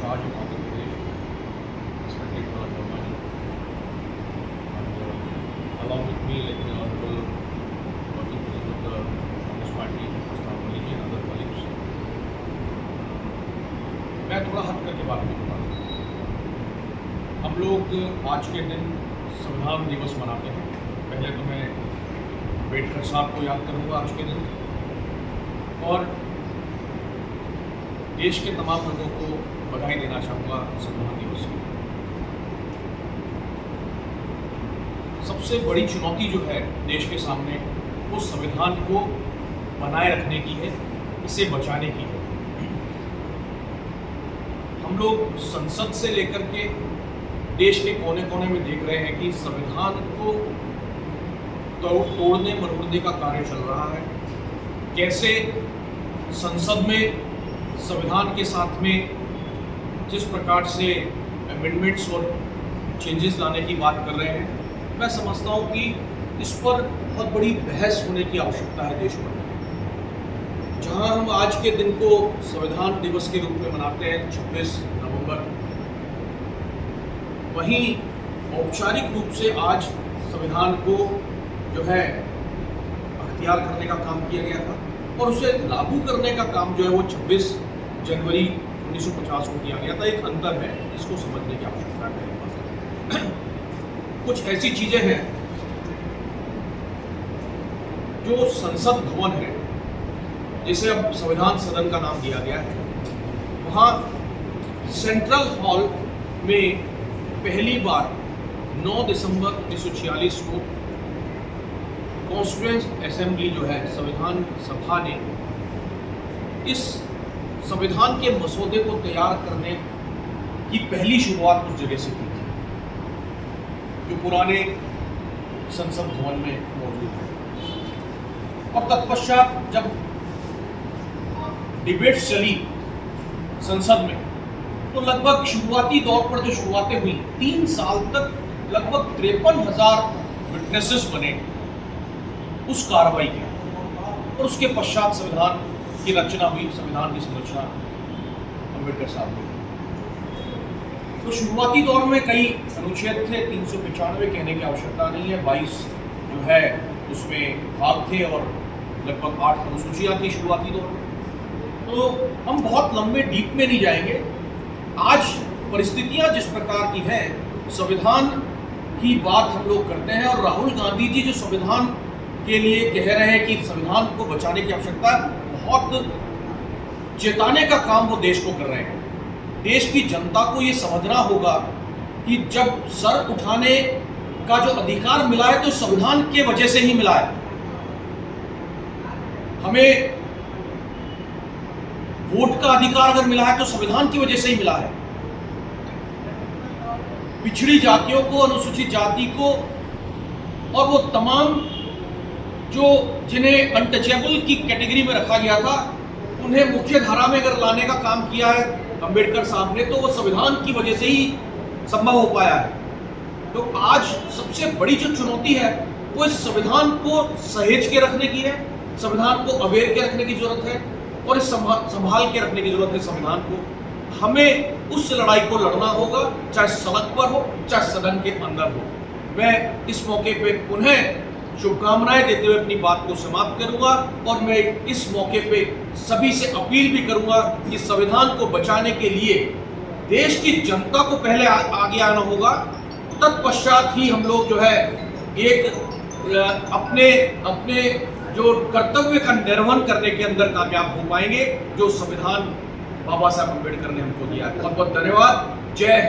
charge of Andhra Pradesh, respected Governor, and along with me, like the Honorable Working President of the Congress Party, Mr. Ramli ji, and other colleagues. मैं थोड़ा हद के बारे में बताऊँ। हम लोग आज के दिन संविधान दिवस मनाते हैं। पहले तो मैं अम्बेडकर साहब को याद करूँगा आज के दिन, और देश के तमाम लोगों को बधाई देना चाहूँगा संविधान दिवस की। सबसे बड़ी चुनौती जो है देश के सामने, वो संविधान को बनाए रखने की है, इसे बचाने की है। हम लोग संसद से लेकर के देश के कोने कोने में देख रहे हैं कि संविधान को तोड़ने मरोड़ने का कार्य चल रहा है। कैसे संसद में संविधान के साथ में जिस प्रकार से अमेंडमेंट्स और चेंजेस लाने की बात कर रहे हैं, मैं समझता हूँ कि इस पर बहुत बड़ी बहस होने की आवश्यकता है देश भर में। जहाँ हम आज के दिन को संविधान दिवस के रूप में मनाते हैं 26 नवंबर, वहीं औपचारिक रूप से आज संविधान को जो है अख्तियार करने का काम किया गया था, और उसे लागू करने का काम जो है वो 26 जनवरी 1950 को किया गया था। एक अंतर है, इसको समझने की आवश्यकता है। कुछ ऐसी चीजें हैं जो संसद भवन है, जिसे अब संविधान सदन का नाम दिया गया है, वहाँ सेंट्रल हॉल में पहली बार 9 दिसंबर 1946 को कॉन्स्टिट्यूएंट असेंबली जो है संविधान सभा ने इस संविधान के मसौदे को तैयार करने की पहली शुरुआत उस जगह से की थी, जो पुराने संसद भवन में मौजूद है। और तत्पश्चात जब डिबेट्स चली संसद में, तो लगभग शुरुआती दौर पर जो शुरुआतें हुई, 3 साल तक लगभग 53,000 विटनेसेस बने उस कार्रवाई के, और उसके पश्चात संविधान की रचना हुई, संविधान की संरचना अम्बेडकर साहब ने। तो शुरुआती दौर में कई अनुच्छेद थे, 395 कहने की आवश्यकता नहीं है, 22 जो है उसमें भाग थे, और लगभग 8 अनुसूचियाँ थी शुरुआती दौर में। तो हम बहुत लंबे डीप में नहीं जाएंगे। आज परिस्थितियां जिस प्रकार की हैं, संविधान की बात हम लोग करते हैं, और राहुल गांधी जी जो संविधान के लिए कह रहे हैं कि संविधान को बचाने की आवश्यकता है, बहुत चेताने का काम वो देश को कर रहे हैं। देश की जनता को ये समझना होगा कि जब सर उठाने का जो अधिकार मिला है, तो संविधान के वजह से ही मिला है। हमें वोट का अधिकार अगर मिला है, तो संविधान की वजह से ही मिला है। पिछड़ी जातियों को, अनुसूचित जाति को, और वो तमाम जो जिन्हें अनटचेबल की कैटेगरी में रखा गया था, उन्हें मुख्य धारा में अगर लाने का काम किया है अम्बेडकर साहब ने, तो वो संविधान की वजह से ही संभव हो पाया है। तो आज सबसे बड़ी जो चुनौती है, वो इस संविधान को सहेज के रखने की है, संविधान को अवेयर के रखने की जरूरत है, और इस संभाल के रखने की जरूरत है संविधान को। हमें उस लड़ाई को लड़ना होगा, चाहे सड़क पर हो, चाहे सदन के अंदर हो। मैं इस मौके पे पुनः शुभकामनाएं देते हुए अपनी बात को समाप्त करूंगा, और मैं इस मौके पे सभी से अपील भी करूंगा कि संविधान को बचाने के लिए देश की जनता को पहले आगे आना होगा, तत्पश्चात ही हम लोग जो है एक अपने जो कर्तव्य का निर्वहन करने के अंदर कामयाब हो पाएंगे, जो संविधान बाबा साहब अम्बेडकर ने हमको दिया। बहुत बहुत धन्यवाद। जय हिंद।